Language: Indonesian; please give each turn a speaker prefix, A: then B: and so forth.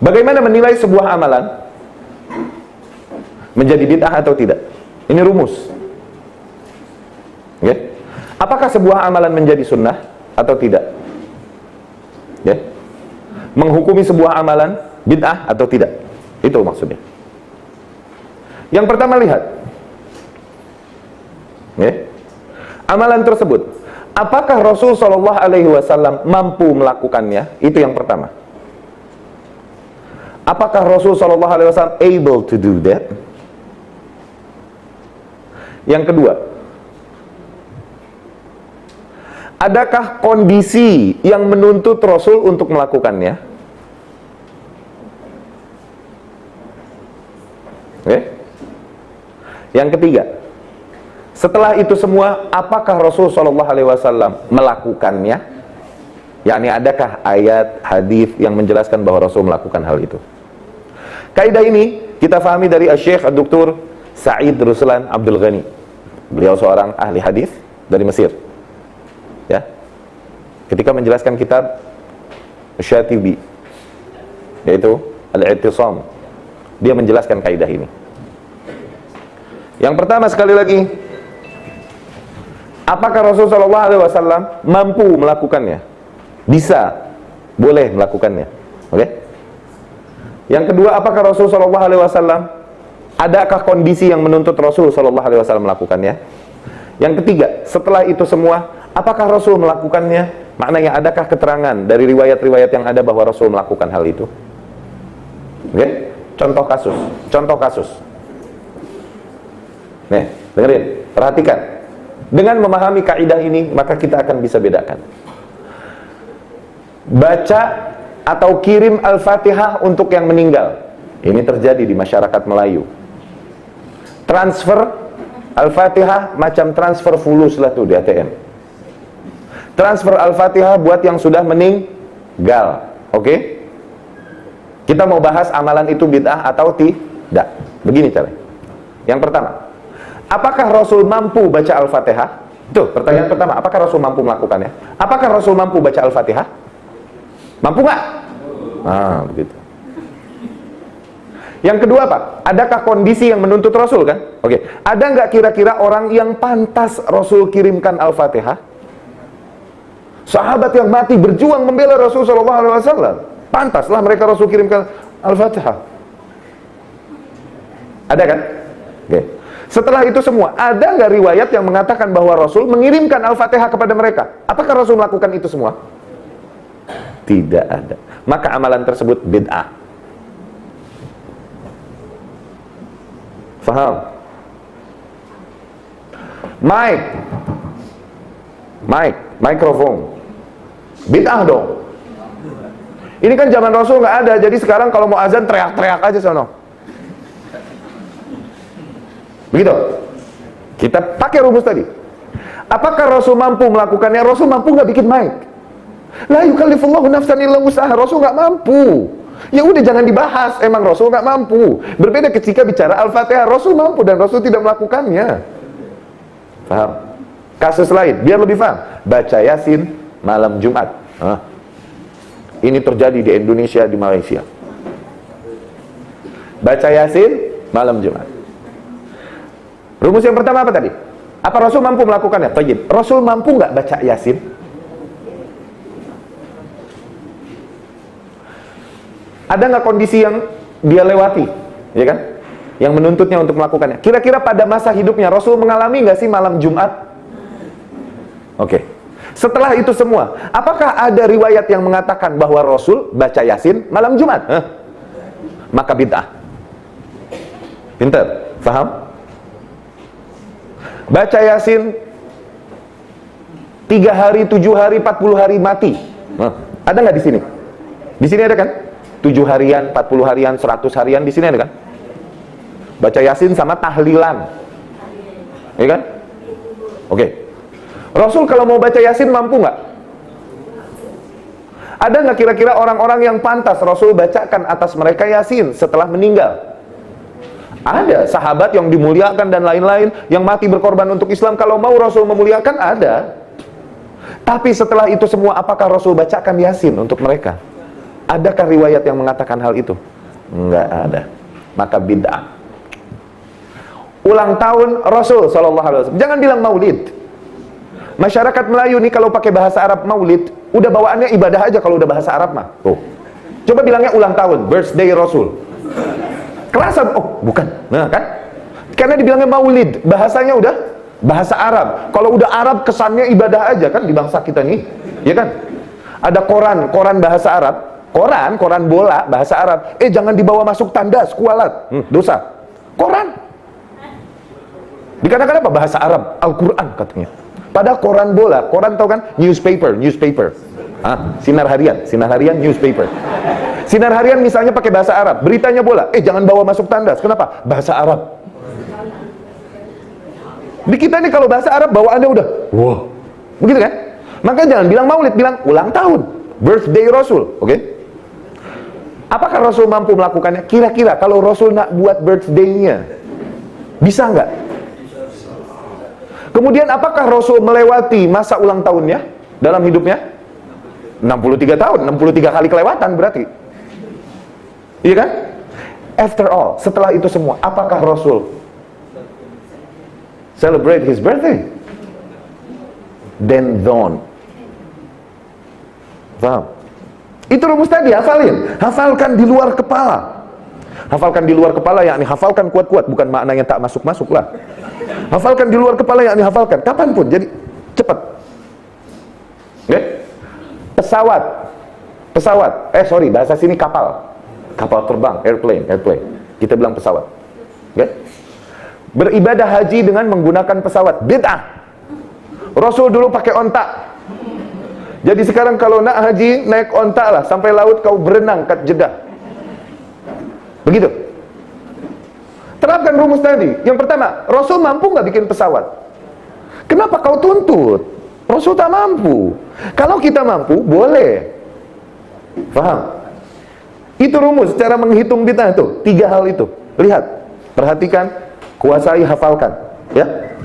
A: Bagaimana menilai sebuah amalan menjadi bid'ah atau tidak? Ini rumus. Okay? Apakah sebuah amalan menjadi sunnah atau tidak? Okay? Menghukumi sebuah amalan bid'ah atau tidak? Itu maksudnya. Yang pertama, lihat, okay? Amalan tersebut, apakah Rasul Shallallahu Alaihi Wasallam mampu melakukannya? Itu yang pertama. Apakah Rasul Shallallahu Alaihi Wasallam able to do that? Yang kedua, adakah kondisi yang menuntut Rasul untuk melakukannya? Oke. Yang ketiga, setelah itu semua, apakah Rasul Shallallahu Alaihi Wasallam melakukannya? Yakni adakah ayat, hadis yang menjelaskan bahwa Rasul melakukan hal itu? Kaidah ini kita fahami dari Syekh Dr. Sa'id Ruslan Abdul Ghani. Beliau seorang ahli hadis dari Mesir. Ya. Ketika menjelaskan kitab Syatibi, yaitu Al-I'tisam, dia menjelaskan kaidah ini. Yang pertama, sekali lagi, apakah Rasul Shallallahu Alaihi Wasallam mampu melakukannya? Bisa, boleh melakukannya. Oke? Yang kedua, apakah Rasul Shallallahu Alaihi Wasallam, adakah kondisi yang menuntut Rasul Shallallahu Alaihi Wasallam melakukannya? Yang ketiga, setelah itu semua, apakah Rasul melakukannya? Maknanya, adakah keterangan dari riwayat-riwayat yang ada bahwa Rasul melakukan hal itu? Oke? Contoh kasus. Nih, dengerin, perhatikan. Dengan memahami kaidah ini, maka kita akan bisa bedakan. Baca atau kirim Al-Fatihah untuk yang meninggal. Ini terjadi di masyarakat Melayu. Transfer Al-Fatihah macam transfer fulus lah tuh di ATM. Transfer Al-Fatihah buat yang sudah meninggal. Oke? Kita mau bahas amalan itu bid'ah atau tidak. Begini caranya. Yang pertama, apakah Rasul mampu baca Al-Fatihah? Itu pertanyaan pertama. Apakah Rasul mampu melakukannya? Apakah Rasul mampu baca Al-Fatihah? Mampu nggak? Ah, begitu. Yang kedua, Pak, adakah kondisi yang menuntut Rasul, kan? Oke. Ada nggak kira-kira orang yang pantas Rasul kirimkan Al-Fatihah? Sahabat yang mati berjuang membela Rasul Shallallahu Alaihi Wasallam, pantaslah mereka Rasul kirimkan Al-Fatihah. Ada kan? Oke. Setelah itu semua, ada nggak riwayat yang mengatakan bahwa Rasul mengirimkan Al-Fatihah kepada mereka? Apakah Rasul melakukan itu semua? Tidak ada. Maka amalan tersebut bid'ah. Faham? Mikrofon. Bid'ah dong. Ini kan zaman Rasul nggak ada, jadi sekarang kalau mau azan teriak-teriak aja sono. Begitu. Kita pakai rumus tadi. Apakah Rasul mampu melakukannya? Rasul mampu nggak bikin mic? La yukallifullahu nafsan illa wus'aha. Rasul nggak mampu. Ya udah, jangan dibahas. Emang Rasul nggak mampu. Berbeda ketika bicara Al-Fatihah, Rasul mampu dan Rasul tidak melakukannya. Paham? Kasus lain, biar lebih paham. Baca Yasin malam Jumat. Ini terjadi di Indonesia, di Malaysia. Baca Yasin malam Jumat. Rumus yang pertama apa tadi? Apa Rasul mampu melakukannya? Tayyib. Rasul mampu nggak baca Yasin? Ada nggak kondisi yang dia lewati, ya kan? Yang menuntutnya untuk melakukannya. Kira-kira pada masa hidupnya Rasul mengalami nggak sih malam Jumat? Oke. Setelah itu semua, apakah ada riwayat yang mengatakan bahwa Rasul baca Yasin malam Jumat? Maka bid'ah. Pinter, paham? Baca Yasin 3 hari, 7 hari, 40 hari mati. Ada nggak di sini? Di sini ada kan? 7 harian, 40 harian, 100 harian, di sini ada kan? Baca Yasin sama tahlilan. Ya kan? Oke. Rasul kalau mau baca Yasin mampu nggak? Ada nggak kira-kira orang-orang yang pantas Rasul bacakan atas mereka Yasin setelah meninggal? Ada. Sahabat yang dimuliakan dan lain-lain, yang mati berkorban untuk Islam, kalau mau Rasul memuliakan, ada. Tapi setelah itu semua, apakah Rasul bacakan Yasin untuk mereka? Adakah riwayat yang mengatakan hal itu? Enggak ada. Maka bid'ah. Ulang tahun Rasul SAW. Jangan bilang maulid. Masyarakat Melayu nih kalau pakai bahasa Arab maulid, udah bawaannya ibadah aja kalau udah bahasa Arab mah. Tuh. Coba bilangnya ulang tahun, birthday Rasul. Kerasa, oh bukan. Nah kan? Karena dibilangnya maulid, bahasanya udah bahasa Arab. Kalau udah Arab kesannya ibadah aja kan di bangsa kita nih. Ya kan? Ada koran bahasa Arab. Koran bola bahasa Arab. Jangan dibawa masuk tandas, kualat. Dosa. Koran. Dikatakan apa? Bahasa Arab, Al-Quran katanya. Padahal koran bola, koran tahu kan? Newspaper. Sinar harian, newspaper. Sinar harian misalnya pakai bahasa Arab, beritanya bola. Jangan bawa masuk tandas. Kenapa? Bahasa Arab. Di kita nih kalau bahasa Arab bawaannya udah, wow. Begitu kan? Maka jangan bilang maulid, bilang ulang tahun, birthday Rasul. Oke? Apakah Rasul mampu melakukannya? Kira-kira kalau Rasul nak buat birthday-nya, bisa nggak? Kemudian apakah Rasul melewati masa ulang tahunnya dalam hidupnya? 63 tahun, 63 kali kelewatan berarti. Iya kan? After all, setelah itu semua, apakah Rasul celebrate his birthday? Then don't. Paham? Itu rumus tadi, hafalin. Hafalkan di luar kepala. Hafalkan di luar kepala, yakni hafalkan kuat-kuat, bukan maknanya tak masuk-masuk lah. Hafalkan di luar kepala, yakni hafalkan kapanpun, jadi cepat. Oke? Pesawat. Bahasa sini kapal terbang, airplane. Kita bilang pesawat. Oke? Beribadah haji dengan menggunakan pesawat, bid'ah. Rasul dulu pakai onta. Jadi sekarang kalau nak haji naik onta lah sampai laut, kau berenang kat Jeddah. Begitu. Terapkan rumus tadi. Yang pertama, Rasul mampu nggak bikin pesawat? Kenapa kau tuntut? Rasul tak mampu. Kalau kita mampu, boleh. Faham? Itu rumus cara menghitung bid'ah itu. 3 hal itu. Lihat, perhatikan, kuasai, hafalkan. Ya.